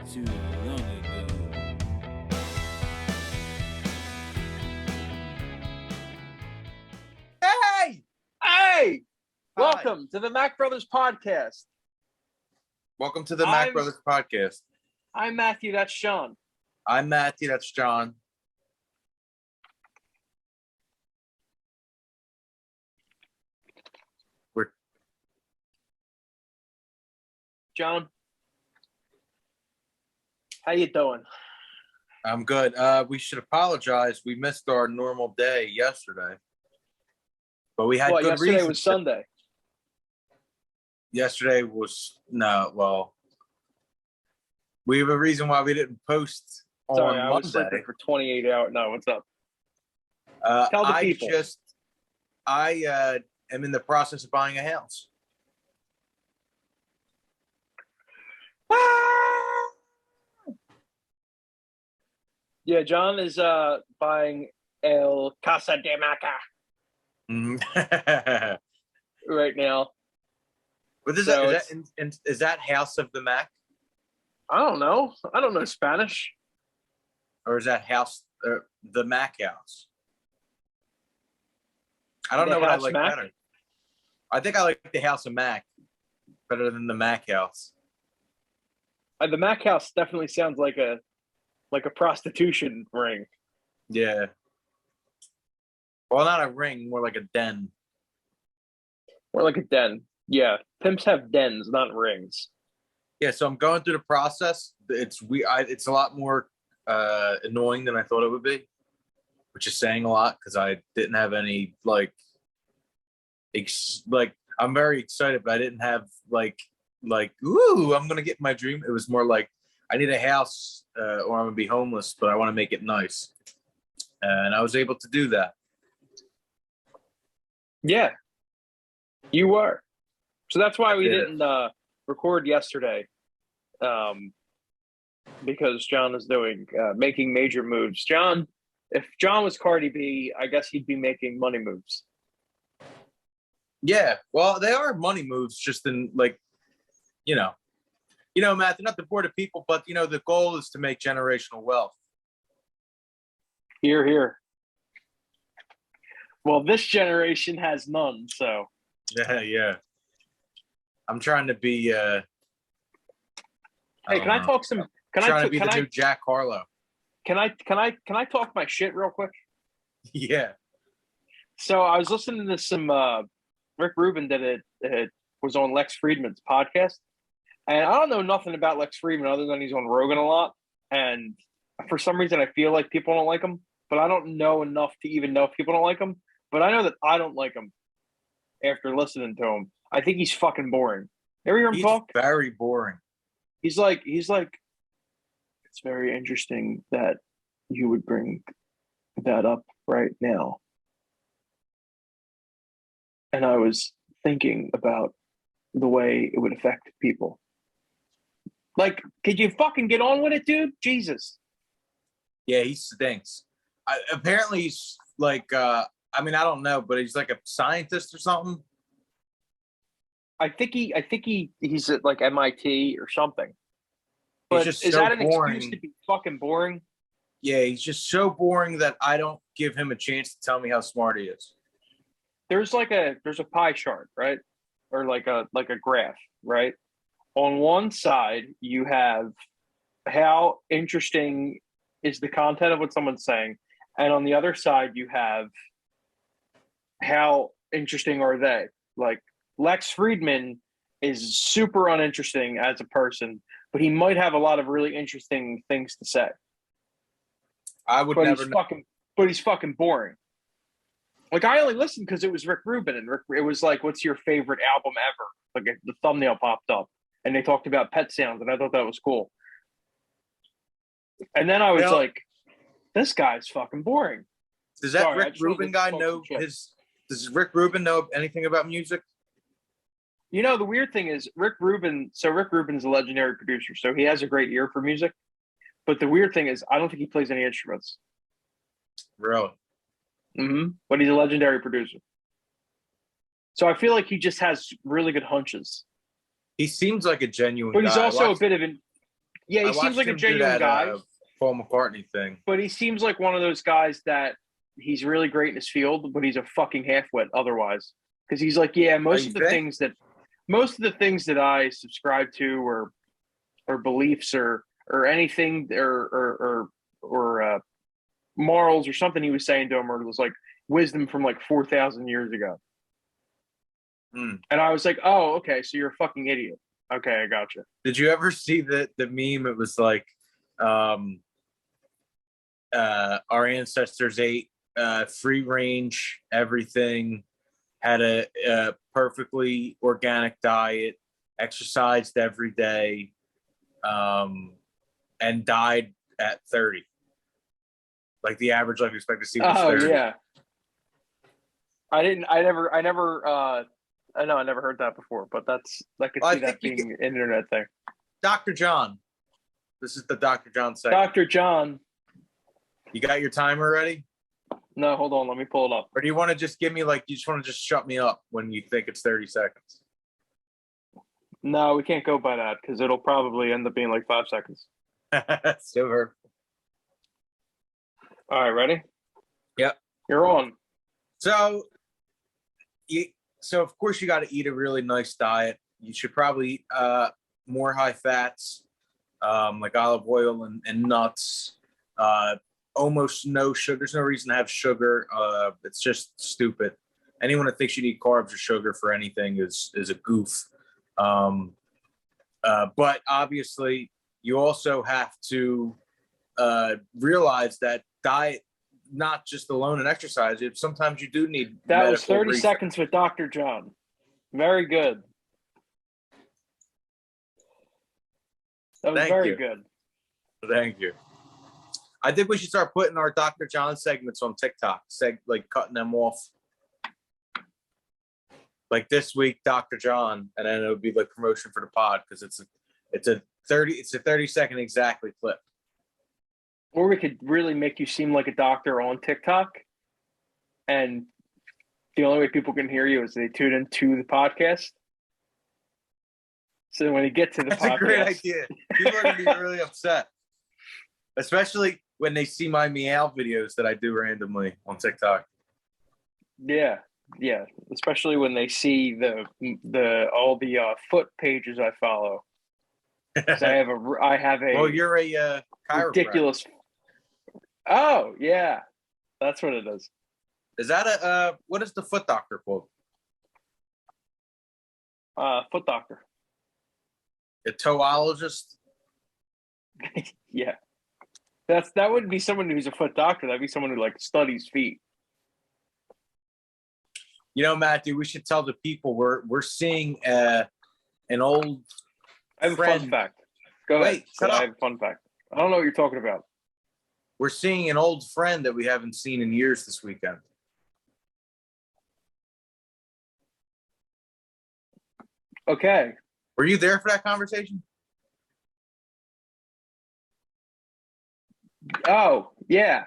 too long ago. Hey! Hey! Hi. Welcome to the Mac Brothers Podcast. Welcome to the Mac I'm- Brothers Podcast. I'm Matthew, that's Sean. I'm Matthew, that's John. John, how you doing? I'm good. We should apologize. We missed our normal day yesterday. But we had good yesterday reasons. was Sunday. Yesterday was we have a reason why we didn't post on Sorry, I was Monday. sleeping for 28 hours. No, what's up? Tell the people. I am in the process of buying a house. Yeah, John is buying El Casa de Maca Mhm. right now. What is So that? Is that House of the Mac? I don't know. I don't know Spanish. Or is that house the Mac house? I don't The know what I House like Mac? better. I think I like the House of Mac better than the Mac house. The Mac House definitely sounds like a prostitution ring. Yeah. Well, not a ring, more like a den. Or like a den. Yeah, pimps have dens, not rings. Yeah, so I'm going through the process. It's a lot more annoying than I thought it would be, which is saying a lot because I didn't have any I'm very excited, but I didn't have like ooh, I'm gonna get my dream. It was more like I need a house or I'm gonna be homeless, but I want to make it nice, and I was able to do that. Yeah, you were. So that's why we did. didn't record yesterday, because John is making major moves. John, if John was Cardi B, I guess he'd be making money moves. Yeah, well, they are money moves, just in Matt, they're not the board of people, but the goal is to make generational wealth. Here, here. Well, this generation has none, so. Yeah. I'm trying to be. Hey, can I talk some? Can trying to I? be Can the I? new Jack Harlow. Can I talk my shit real quick? Yeah. So I was listening to some Rick Rubin that it was on Lex Friedman's podcast, and I don't know nothing about Lex Friedman other than he's on Rogan a lot, and for some reason I feel like people don't like him, but I don't know enough to even know if people don't like him. But I know that I don't like him after listening to him. I think he's fucking boring. Ever hear him He's talk? very boring. He's like, it's very interesting that you would bring that up right now. And I was thinking about the way it would affect people. Like, could you fucking get on with it, dude? Jesus. Yeah, he stinks. Apparently, he's like, I don't know, but he's like a scientist or something. I think he's at like MIT or something. But just is so that an boring. excuse to be fucking boring? Yeah, he's just so boring that I don't give him a chance to tell me how smart he is. There's a pie chart, right? Or like a graph, right? On one side, you have how interesting is the content of what someone's saying, and on the other side, you have how interesting are they. Like Lex Friedman is super uninteresting as a person, but he might have a lot of really interesting things to say. I would But never he's know. fucking boring. Like I only listened because it was Rick Rubin, and it was like, "What's your favorite album ever?" Like the thumbnail popped up, and they talked about Pet Sounds, and I thought that was cool. And then I was like, "This guy's fucking boring." Does that Sorry, I Rick just wanted Rubin to guy talk know some shit. Does Rick Rubin know anything about music? The weird thing is Rick Rubin's a legendary producer, so he has a great ear for music. But the weird thing is, I don't think he plays any instruments. Really? But he's a legendary producer. So I feel like he just has really good hunches. He seems like a genuine But he's guy. also a bit of an Yeah, he I seems watched like a him do genuine that guy, Paul McCartney thing. but he seems like one of those guys that he's really great in his field, but he's a fucking half-wit otherwise. Because he's like, yeah, Oh, you think? most of the things that I subscribe to or beliefs or anything or morals or something he was saying to him, or it was like wisdom from like 4,000 years ago. Hmm. And I was like, oh, okay, so you're a fucking idiot. Okay, I gotcha. Did you ever see the meme? It was like, our ancestors ate free range everything, had a perfectly organic diet, exercised every day, and died at 30. Like the average life expectancy was Oh 30. yeah. I know I never heard that before, but I could Well, I see that think being an internet thing. Dr. John. This is the Dr. John segment. Dr. John. You got your timer ready? No, hold on, let me pull it up. Or do you want to just give me you just want to just shut me up when you think it's 30 seconds? No, we can't go by that because it'll probably end up being like 5 seconds. So hurtful. All right, ready? Yep. You're on. So of course you got to eat a really nice diet. You should probably eat more high fats, like olive oil and nuts. Almost no sugar. There's no reason to have sugar. It's just stupid. Anyone that thinks you need carbs or sugar for anything is a goof. But obviously, you also have to realize that diet, not just alone in exercise. Sometimes you do need That was 30 research. seconds with Dr. John. Very good. That was Thank very you. good. Thank you. I think we should start putting our Dr. John segments on TikTok, like cutting them off. Like this week, Dr. John, and then it would be like promotion for the pod because it's a 30-second exactly clip. Or we could really make you seem like a doctor on TikTok, and the only way people can hear you is they tune into the podcast. So when you get to the That's podcast, a great idea. People are gonna be really upset, especially when they see my meow videos that I do randomly on TikTok. yeah, especially when they see all the foot pages I follow. 'Cause I have a Well, you're a chiropractor. ridiculous. Oh yeah, that's what it is. Is that what is the foot doctor called? Foot doctor. A toeologist? Yeah, that wouldn't be someone who's a foot doctor. That'd be someone who like studies feet. You know, Matthew, we should tell the people we're seeing an old I have a friend. fun fact. Go Wait, ahead. shut I up. have a fun fact. I don't know what you're talking about. We're seeing an old friend that we haven't seen in years this weekend. Okay. Were you there for that conversation? Oh yeah,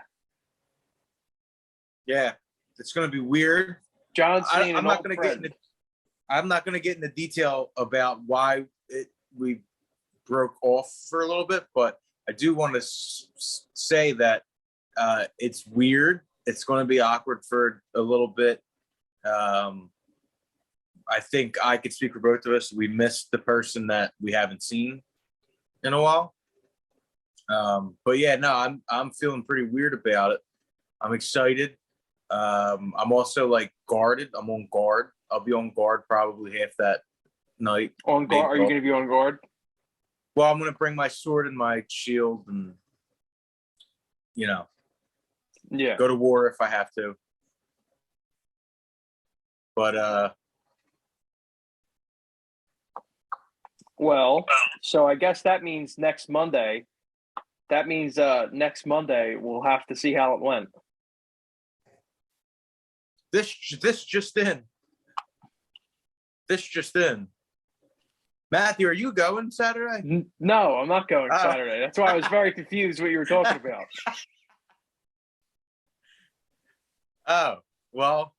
Yeah, it's going to be weird. John's seeing I'm an not old going to friend. get into. I'm not going to get into detail about why we broke off for a little bit, but I do want to say that it's weird. It's going to be awkward for a little bit. I think I could speak for both of us. We missed the person that we haven't seen in a while. But yeah, no, I'm feeling pretty weird about it. I'm excited. I'm also like guarded. I'm on guard. I'll be on guard probably half that night. On guard? Are you going to be on guard? Well, I'm going to bring my sword and my shield and, Yeah. go to war if I have to. But, Well, so I guess that means next Monday. That means next Monday we'll have to see how it went. this just in. This just in. Matthew, are you going Saturday? No, I'm not going Saturday. That's why I was very confused what you were talking about. Oh, well,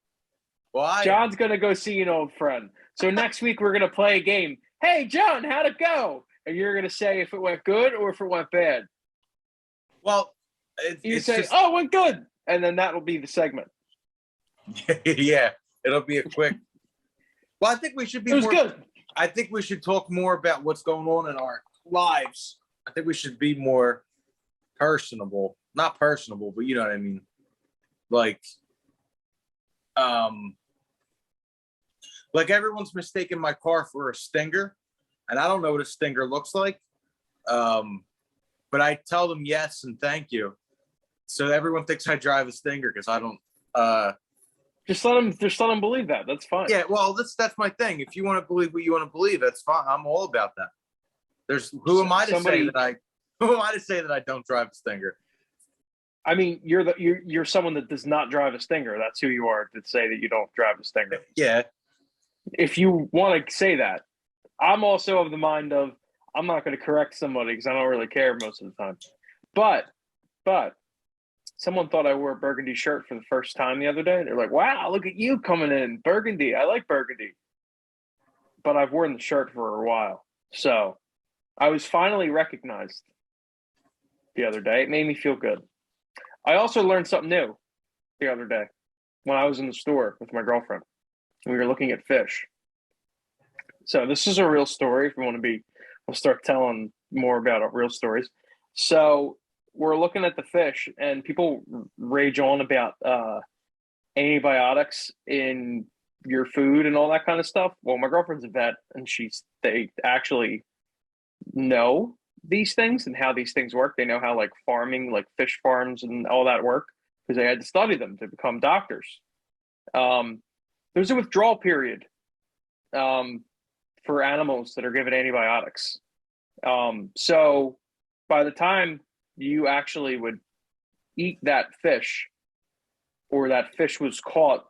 John's going to go see an old friend. So next week we're going to play a game. Hey, John, how'd it go? and you're gonna say if it went good or if it went bad. Well, You it's say, just, "Oh, it went good," and then that'll be the segment. yeah, it'll be a quick. Well, I think we should be It was more. good. I think we should talk more about what's going on in our lives. I think we should be more personable, not personable, but you know what I mean. Like, um, like everyone's mistaken my car for a Stinger, and I don't know what a Stinger looks like. But I tell them yes and thank you. So everyone thinks I drive a Stinger because I don't. Just let them believe that. That's fine. Yeah, well, that's my thing. If you want to believe what you want to believe, that's fine. I'm all about that. Who am I to say that I don't drive a Stinger? I mean, you're someone that does not drive a Stinger. That's who you are to say that you don't drive a Stinger. Yeah, If you want to say that, I'm also of the mind of I'm not going to correct somebody because I don't really care most of the time. But someone thought I wore a burgundy shirt for the first time the other day. They're like, "Wow, look at you coming in burgundy. I like burgundy." But I've worn the shirt for a while, so I was finally recognized the other day. It made me feel good. I also learned something new the other day when I was in the store with my girlfriend. We were looking at fish. So this is a real story. If we want to be, we'll start telling more about real stories. So we're looking at the fish, and people rage on about antibiotics in your food and all that kind of stuff. Well, my girlfriend's a vet, and they actually know these things and how these things work. They know how like farming, like fish farms and all that work because they had to study them to become doctors. There's a withdrawal period for animals that are given antibiotics. So by the time you actually would eat that fish or that fish was caught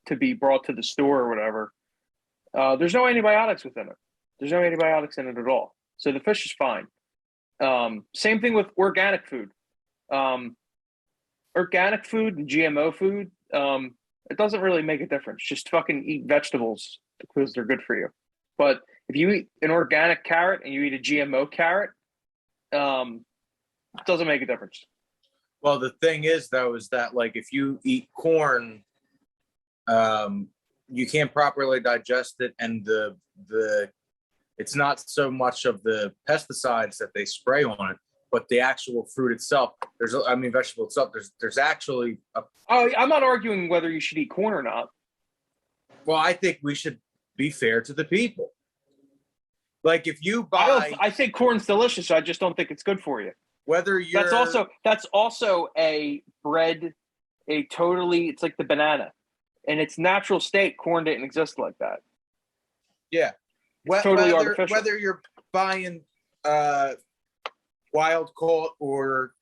to be brought to the store or whatever, there's no antibiotics within it. There's no antibiotics in it at all. So the fish is fine. Same thing with organic food. Organic food and GMO food, it doesn't really make a difference. Just fucking eat vegetables because they're good for you. But if you eat an organic carrot and you eat a GMO carrot, it doesn't make a difference. Well, the thing is, though, is that like if you eat corn, you can't properly digest it, and the it's not so much of the pesticides that they spray on it, but the actual fruit itself. Vegetable itself. There's actually a. Oh, I'm not arguing whether you should eat corn or not. Well, I think we should be fair to the people. Like if you buy, I think corn's delicious. I just don't think it's good for you. Whether you're that's also a bread, it's like the banana. In its natural state, corn didn't exist like that. Yeah. Totally artificial. Whether you're buying wild caught or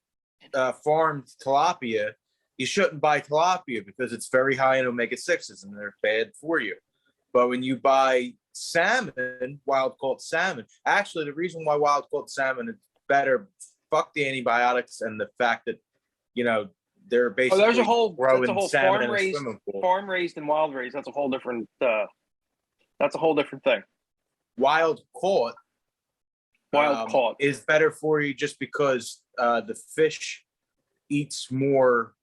farmed tilapia, you shouldn't buy tilapia because it's very high in omega-6s and they're bad for you. But when you buy salmon, wild caught salmon, actually the reason why wild caught salmon is better, fuck the antibiotics and the fact that, they're basically there's a whole salmon in a swimming pool. Farm raised and wild raised. That's a whole different thing. Wild caught is better for you just because the fish eats more,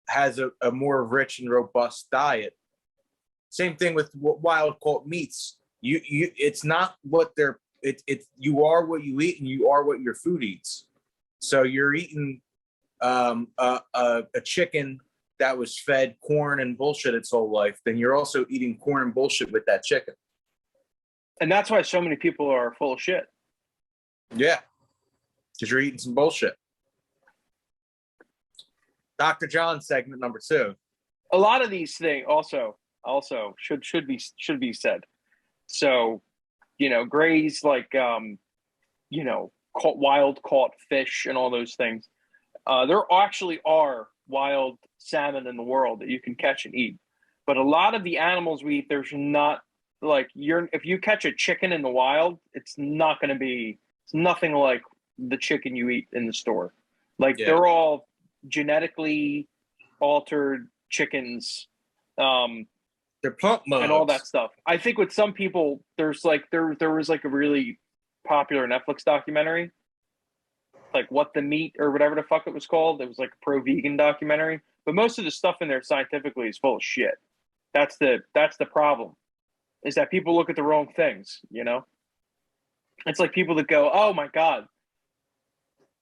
has a more rich and robust diet. Same thing with wild caught meats. It's not what they're. You are what you eat, and you are what your food eats. So you're eating a chicken that was fed corn and bullshit its whole life. Then you're also eating corn and bullshit with that chicken. And that's why so many people are full of shit. Yeah, because you're eating some bullshit. Dr. John segment number 2. A lot of these things also should be said. So, graze like wild caught fish and all those things. There actually are wild salmon in the world that you can catch and eat. But a lot of the animals we eat, there's not like if you catch a chicken in the wild, it's nothing like the chicken you eat in the store. They're all genetically altered chickens. They're pump mugs and all that stuff. I think with some people, there was like a really popular Netflix documentary, like What the Meat or whatever the fuck it was called. It was like a pro-vegan documentary, but most of the stuff in there scientifically is full of shit. That's the problem, is that people look at the wrong things. You know, it's like people that go, "Oh my God,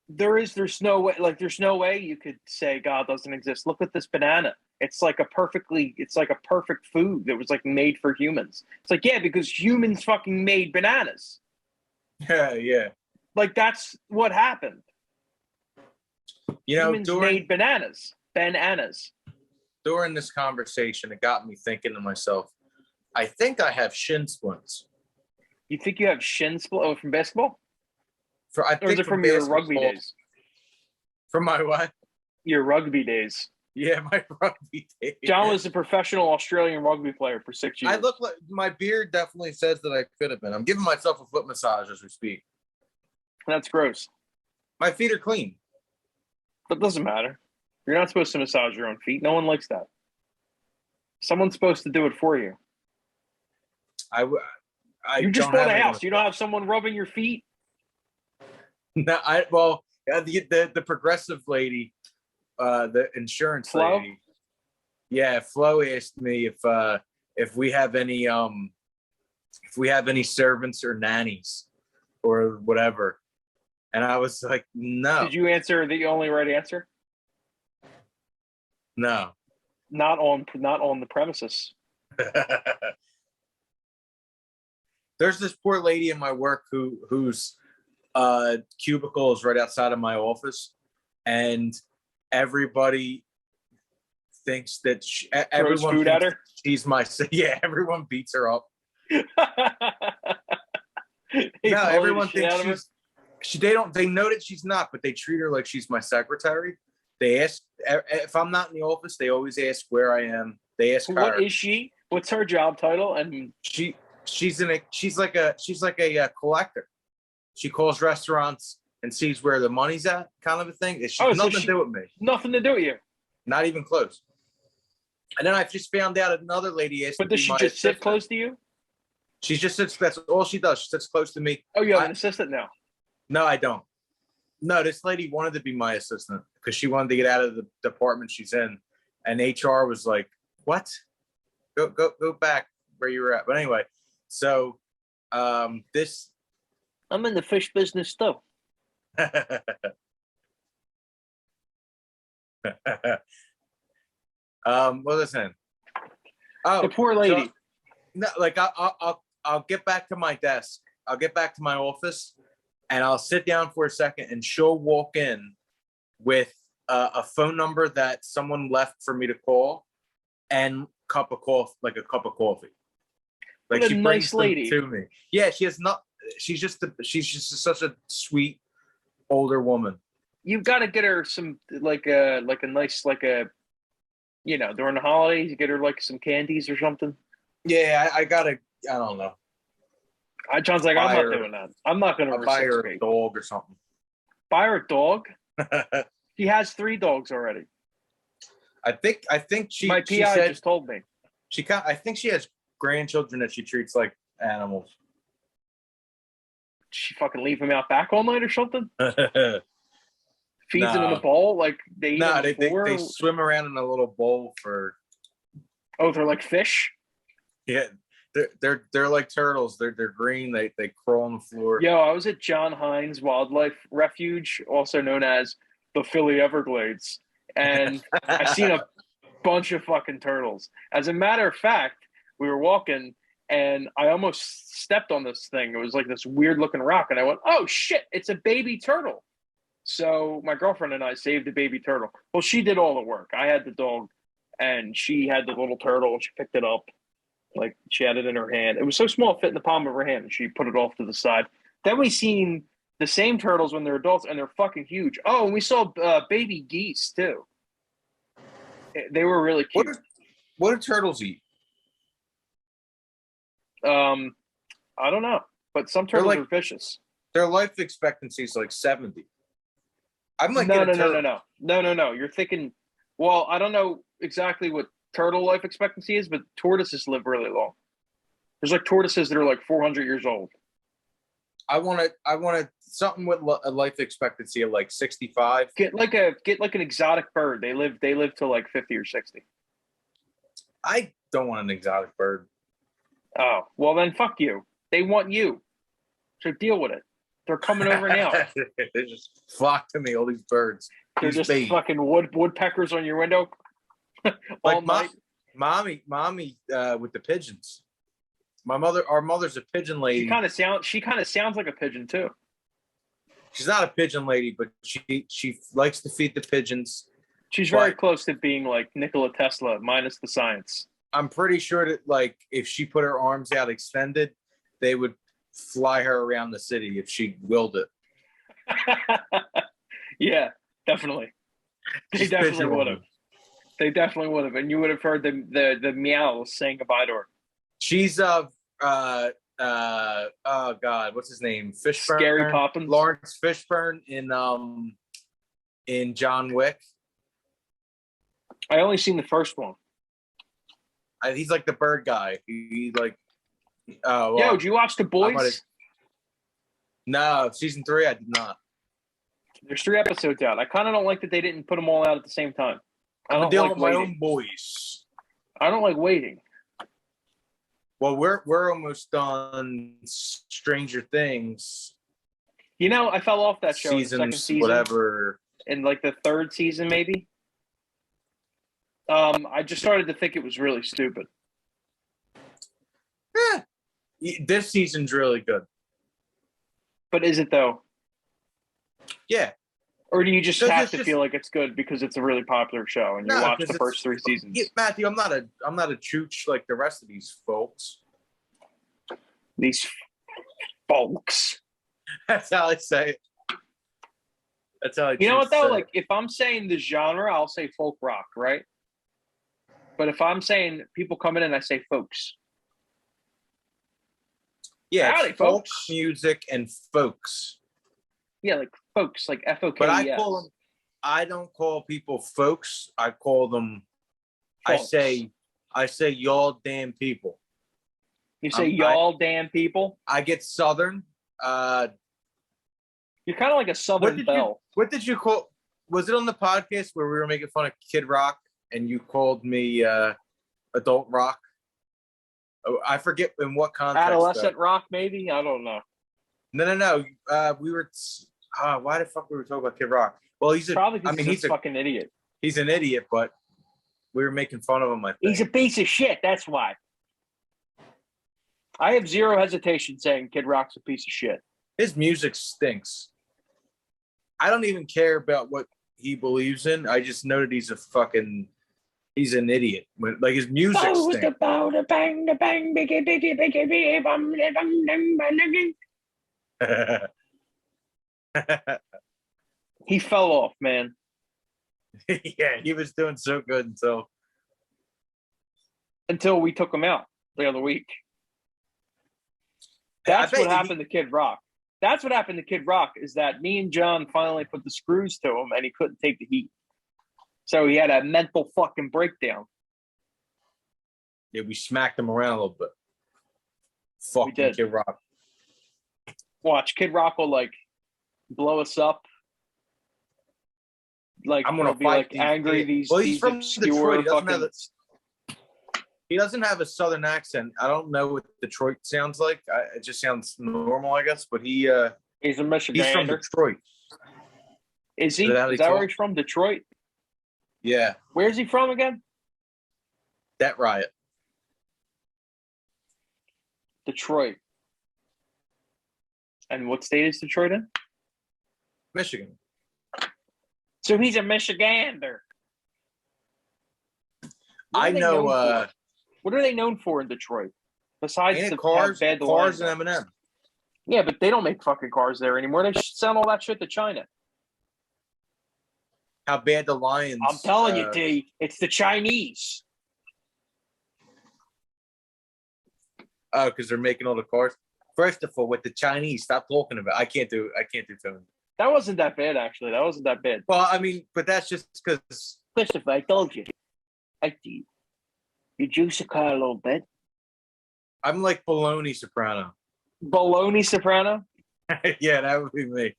there's no way, like there's no way you could say God doesn't exist. Look at this banana. It's like a perfect food that was like made for humans." It's like, yeah, because humans fucking made bananas. Yeah. Like that's what happened. You know, Humans made bananas. During this conversation, it got me thinking to myself, I think I have shin splints. You think you have shin split? Oh, from basketball? I Or is think it from your rugby days? From my what? Your rugby days. Yeah, my rugby days. John was a professional Australian rugby player for 6 years. I look like, my beard definitely says that I could have been. I'm giving myself a foot massage as we speak. That's gross. My feet are clean. That doesn't matter. You're not supposed to massage your own feet. No one likes that. Someone's supposed to do it for you. You just bought a house. You don't have someone rubbing your feet? No, the progressive lady, the insurance Flo? lady. Yeah, Flo asked me if we have any servants or nannies or whatever. And I was like, no. Did you answer the only right answer? No. Not on the premises. There's this poor lady in my work whose cubicle is right outside of my office, and everybody thinks that everyone food at her? She's my everyone beats her up. No, everyone thinks they know that she's not, but they treat her like she's my secretary. They ask if I'm not in the office. They always ask where I am. They ask what her. is she? What's her job title? And she's like a collector. She calls restaurants and sees where the money's at, kind of a thing. It's nothing to do with me. Nothing to do with you. Not even close. And then I just found out another lady asked. But does she just sit close to you? She just sits. That's all she does. She sits close to me. Oh, you have an assistant now? No, I don't. No, this lady wanted to be my assistant because she wanted to get out of the department she's in, and HR was like, "What? Go back where you were at." But anyway, so this. I'm in the fish business too. What was I saying? Oh, the poor lady. So, no, like I'll get back to my desk. I'll get back to my office, and I'll sit down for a second, and she'll walk in with a phone number that someone left for me to call, and a cup of coffee. Like what she a brings nice lady to me. Yeah, she has not. She's just such a sweet older woman. You've got to get her some like a nice during the holidays, you get her like some candies or something. Yeah, I don't know. John's like, I'm not doing that. I'm not going to buy her a dog or something. Buy her a dog? She has 3 dogs already. I think she. My PI just told me. I think she has grandchildren that she treats like animals. She fucking leave them out back all night or something? Feeds them in a bowl like they eat on the floor? They swim around in a little bowl for. Oh, they're like fish? Yeah, they're like turtles. They're green. They crawl on the floor. Yo, I was at John Hines Wildlife Refuge, also known as the Philly Everglades, and I seen a bunch of fucking turtles. As a matter of fact, we were walking and I almost stepped on this thing. It was like this weird looking rock, and I went, "Oh shit, it's a baby turtle." So my girlfriend and I saved the baby turtle. Well, she did all the work. I had the dog, and she had the little turtle, and she picked it up. Like, she had it in her hand. It was so small, it fit in the palm of her hand, and she put it off to the side. Then we seen the same turtles when they're adults, and they're fucking huge. Oh, and we saw baby geese, too. They were really cute. What do turtles eat? I don't know, but some turtles are vicious. Their life expectancy is like 70. I'm like, no. You're thinking, well, I don't know exactly what turtle life expectancy is, but tortoises live really long. There's like tortoises that are like 400 years old. I want something with a life expectancy of like 65. Get like an exotic bird. They live to like 50 or 60. I don't want an exotic bird. Oh, well then fuck you. They want you. So deal with it. They're coming over now. They just flock to me, all these birds. They're These just babies. fucking woodpeckers on your window. All Like night. mommy with the pigeons. Our mother's a pigeon lady. She kind of sounds like a pigeon too. She's not a pigeon lady, but she likes to feed the pigeons. She's very But- close to being like Nikola Tesla minus the science. I'm pretty sure that like if she put her arms out extended, they would fly her around the city if she willed it. Yeah, definitely. They She's definitely pigeon would woman. have. They definitely would have, and you would have heard the meows saying goodbye to her. She's oh god, what's his name? Fishburne. Scary Poppins. Lawrence Fishburne in John Wick. I only seen the first one. He's like the bird guy. He like oh well, Yo, did you watch The I might have- Boys? No, season 3 I did not. There's 3 episodes out. I kind of don't like that they didn't put them all out at the same time. I I'm don't dealing like with my waiting. own boys. I don't like waiting. Well, we're almost done Stranger Things You know, I fell off that show in the second seasons, season. whatever. In like the 3rd season, maybe. I just started to think it was really stupid. This season's really good. But is it though? Yeah, Or do you just Because have it's to just- feel like it's good because it's a really popular show and you No, watch 'cause the it's- first 3 seasons? yeah, Matthew. I'm not a chooch like the rest of these folks. These folks. That's how I say it. That's how I. You know what choose to though? say it. Like if I'm saying the genre, I'll say folk rock, right? But if I'm saying people coming in, I say folks. yeah, howdy, it's folk folks. music and folks. Yeah, like folks, like FOKES. But I call them. I don't call people folks. I call them. Folks. I say y'all damn people. You say I- y'all damn people. I get Southern. You're kind of like a Southern belle. What did you call? Was it on the podcast where we were making fun of Kid Rock and you called me adult rock? Oh, I forget in what context. Adolescent though. rock, maybe. I don't know. No. We were. Why the fuck we were talking about Kid Rock? Well, he's a. Probably I because mean, he's a fucking idiot. he's an idiot, but we were making fun of him. I think. He's a piece of shit. That's why. I have zero hesitation saying Kid Rock's a piece of shit. His music stinks. I don't even care about what he believes in. I just know that he's an idiot. Like his music stinks. the bang, biggie, biggie, biggie, biggie, bum, bum, bum, bum. He fell off, man. Yeah, he was doing so good Until we took him out the other week. That's I bet what happened to Kid Rock. That's what happened to Kid Rock is that me and John finally put the screws to him and he couldn't take the heat. So he had a mental fucking breakdown. Yeah, we smacked him around a little bit. Fucking did. Kid Rock. Watch, Kid Rock will like blow us up. Like I'm gonna he'll be fight like these angry. kids. These Well, he's these from obscure Detroit. fucking. He doesn't have a southern accent. I don't know what Detroit sounds like. It just sounds normal, I guess. But He's a he's from Michigander. Detroit. Is he? Is that how Is they that where talk? he's from? Detroit? Yeah, Where's he from again? that riot. Detroit. And what state is Detroit in? Michigan. So he's a Michigander. What I are they know. known for? What are they known for in Detroit? Besides Ain't the it cars, bad the cars, land and is? M&M. Yeah, but they don't make fucking cars there anymore. They send all that shit to China. How bad the Lions. I'm telling you, T, it's the Chinese. Oh, because they're making all the cars. First of all, with the Chinese, stop talking about. I can't do film. That wasn't that bad, actually. That wasn't that bad. Well, I mean, but that's just because Christopher, I told you. You juice a car a little bit. I'm like baloney soprano. Baloney soprano. Yeah, that would be me.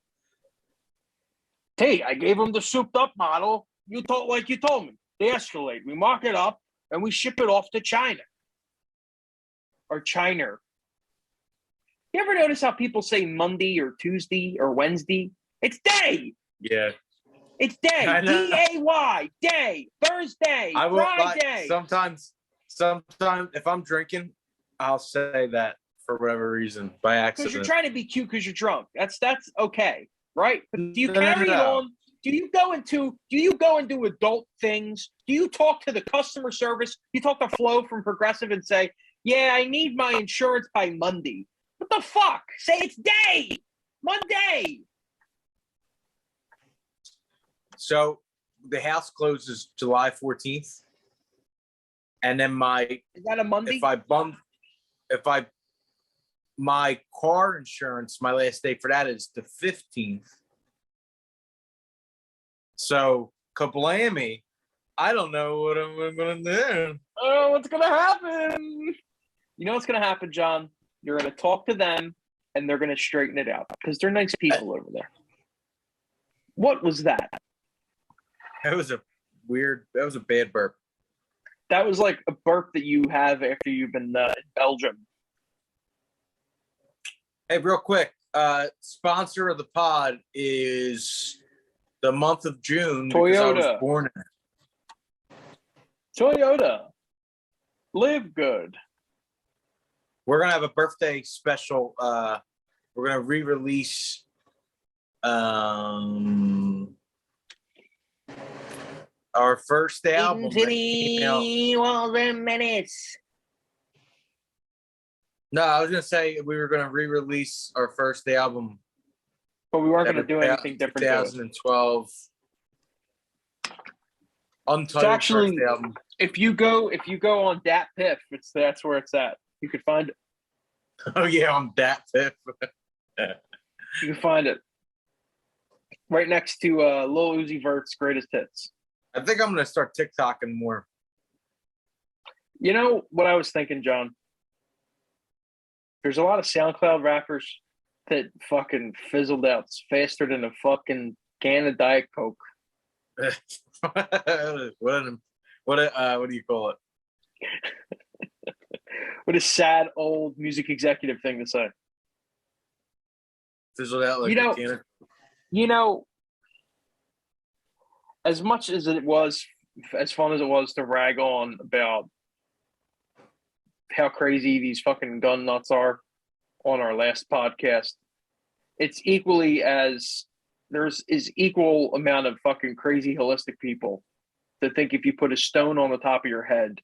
Hey, I gave him the souped up model. You told like you told me. They escalate. We mark it up and we ship it off to China or China. You ever notice how people say Monday or Tuesday or Wednesday? It's day. Yeah. It's day. I know. DAY. Day. Thursday. I will like, Friday. sometimes if I'm drinking, I'll say that for whatever reason by Because you're accident. trying to be cute because you're drunk. That's okay, right? But do you No, carry it no. on? Do you go and do adult things? Do you talk to the customer service? You talk to Flo from Progressive and say, "Yeah, I need my insurance by Monday." What the fuck? Say it's day, Monday. So the house closes July 14th, and then Is that a Monday? my car insurance, my last day for that is the 15th. So kablammy, I don't know what I'm gonna do. Oh, what's gonna happen? You know what's gonna happen, John? You're gonna talk to them, and they're gonna straighten it out because they're nice people over there. What was that? That was a bad burp. That was like a burp that you have after you've been in Belgium. Hey, real quick, sponsor of the pod is the month of June because I was Toyota. born in it. Toyota. Live good. We're gonna have a birthday special. We're gonna re-release our first album. Into the walls and minutes. No, I was gonna say we were gonna re-release our first album. But we weren't going to do anything different. 2012. Untitled It's actually, first album. if you go on Dat Piff, that's where it's at. You could find it. Oh yeah, on Dat Piff. You can find it right next to Lil Uzi Vert's Greatest Hits. I think I'm gonna start TikToking more. You know what I was thinking, John? There's a lot of SoundCloud rappers that fucking fizzled out faster than a fucking can of Diet Coke. what do you call it? What a sad old music executive thing to say. Fizzled out like a can of. You know, as much as it was, as fun as it was to rag on about how crazy these fucking gun nuts are on our last podcast, it's equally as is equal amount of fucking crazy holistic people that think if you put a stone on the top of your head,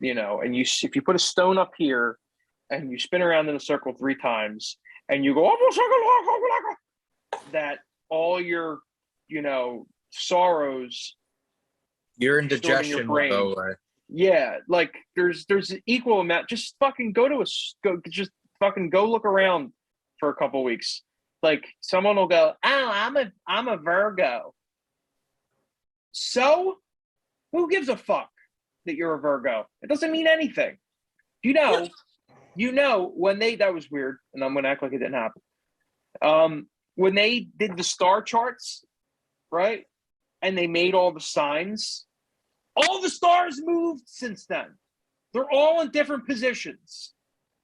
you know, and if you put a stone up here and you spin around in a circle 3 times and you go that all your, you know, sorrows, Your indigestion will go away. Yeah, like there's an equal amount. Just fucking go look around for a couple weeks. Like someone will go, "Oh, I'm a Virgo." So, who gives a fuck that you're a Virgo? It doesn't mean anything. You know when that was weird, and I'm gonna act like it didn't happen. When they did the star charts, right, and they made all the signs. All the stars moved since then. They're all in different positions,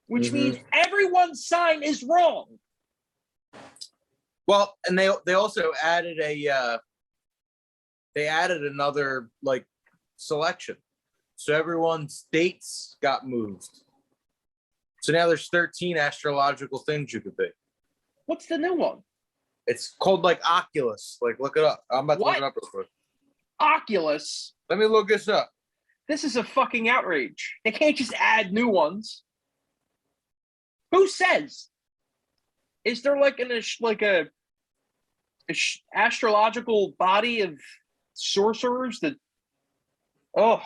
which means everyone's sign is wrong. Well, and they also added another like selection. So everyone's dates got moved. So now there's 13 astrological things you could be. What's the new one? It's called like Oculus. Like look it up. I'm about to look it up real quick. Oculus. Let me look this up. This is a fucking outrage. They can't just add new ones. Who says? Is there like a astrological body of sorcerers that? Oh,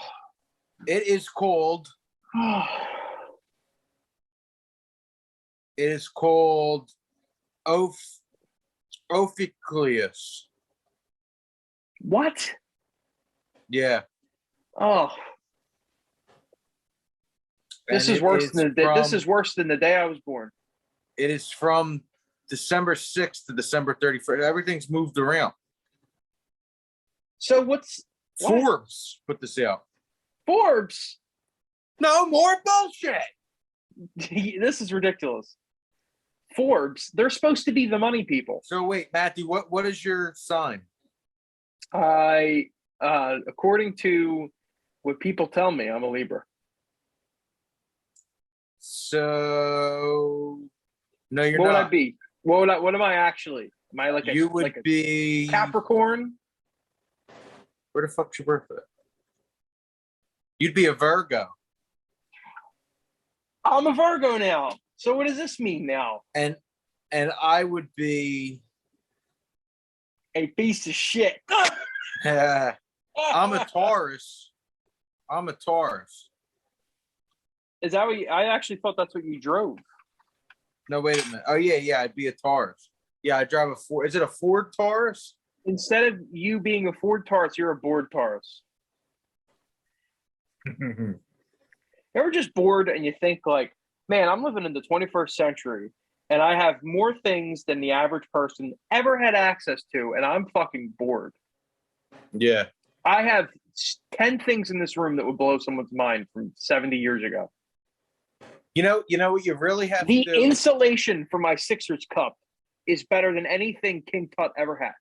it is called. It is called Ophiuchus. What? Yeah. Oh. This is worse than the day I was born. It is from December 6th to December 31st. Everything's moved around. So what? Forbes put this out. Forbes? No more bullshit. This is ridiculous. Forbes, they're supposed to be the money people. So wait, Matthew, what is your sign? According to what people tell me, I'm a Libra. So no, you're What would not. I be? What am I actually? Am I like a You would like a be Capricorn? Where the fuck's your birthday? You'd be a Virgo. I'm a Virgo now. So what does this mean now? And I would be A piece of shit. I'm a Taurus. I'm a Taurus. Is that what I actually thought that's what you drove? No, wait a minute. Oh yeah, I'd be a Taurus. Yeah, I drive a Ford. Is it a Ford Taurus? Instead of you being a Ford Taurus, you're a bored Taurus. You're just bored and you think like, man, I'm living in the 21st century and I have more things than the average person ever had access to, and I'm fucking bored. Yeah. I have 10 things in this room that would blow someone's mind from 70 years ago. You know what you really have The to do? insulation for my Sixers cup is better than anything King Tut ever had.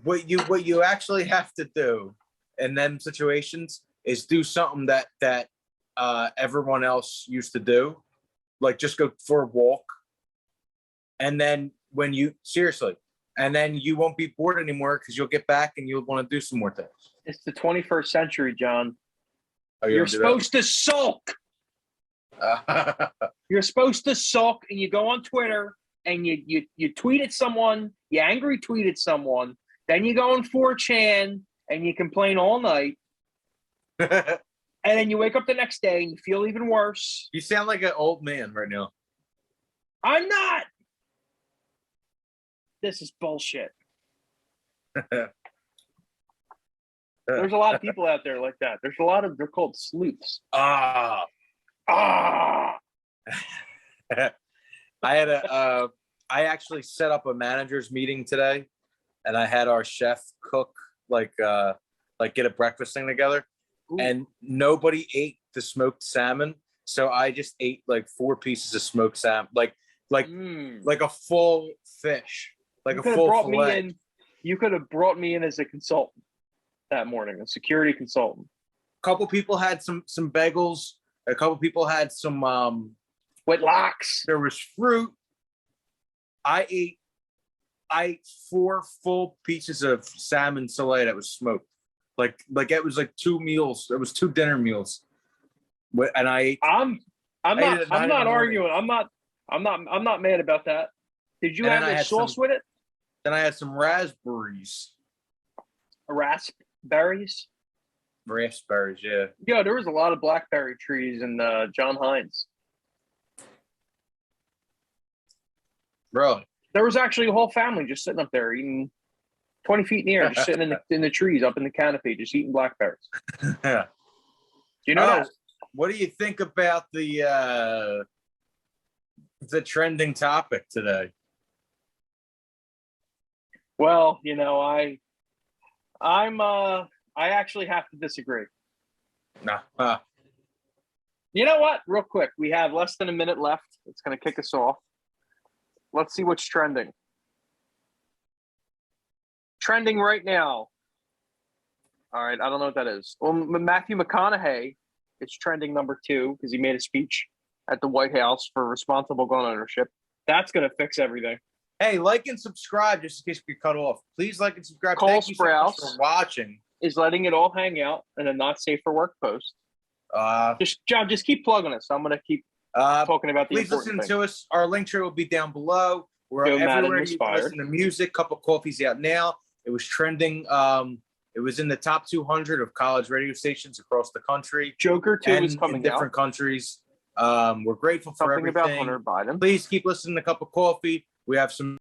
What you actually have to do in them situations is do something that everyone else used to do, like just go for a walk, and then when you seriously, and then you won't be bored anymore because you'll get back and you'll want to do some more things. It's the 21st century, John. Oh, You're supposed to sulk. You're supposed to sulk, and you go on Twitter and you tweet at someone, you angry tweet at someone, then you go on 4chan and you complain all night, and then you wake up the next day and you feel even worse. You sound like an old man right now. I'm not. This is bullshit. There's a lot of people out there like that. They're called sleuths. Ah. Ah. I actually set up a manager's meeting today, and I had our chef cook like get a breakfast thing together. Ooh. And nobody ate the smoked salmon, so I just ate like 4 pieces of smoked salmon, like a full fish, like a full fillet. You could have brought me in as a consultant that morning, a security consultant. A couple people had some bagels. A couple people had some With locks. There was fruit. I ate 4 full pieces of salmon fillet that was smoked. Like it was like 2 meals. It was 2 dinner meals. And I ate. I'm not arguing. I'm not mad about that. Did you have the sauce with it? Then I had some raspberries. Raspberries? Raspberries, yeah. Yeah, there was a lot of blackberry trees in John Hines. Really? There was actually a whole family just sitting up there eating 20 feet in the air, just sitting in the trees up in the canopy, just eating blackberries. Yeah. Do you know that? What do you think about the trending topic today? Well, you know, I actually have to disagree. Nah. You know what? Real quick, we have less than a minute left. It's going to kick us off. Let's see what's trending. Trending right now. All right, I don't know what that is. Well, Matthew McConaughey is trending number 2 because he made a speech at the White House for responsible gun ownership. That's going to fix everything. Hey, like and subscribe just in case we get cut off. Please like and subscribe. Cole Thank you so much Sprouse for watching. Is letting it all hang out in a not safe for work post. John, just keep plugging us. I'm going to keep talking about the please listen to us. Our link tree will be down below. We're everywhere you can listen to music. Cup of Coffee's out now. It was trending. It was in the top 200 of college radio stations across the country. Joker 2 is coming in different countries. We're grateful for Something everything. about Hunter Biden. Please keep listening to Cup of Coffee. We have some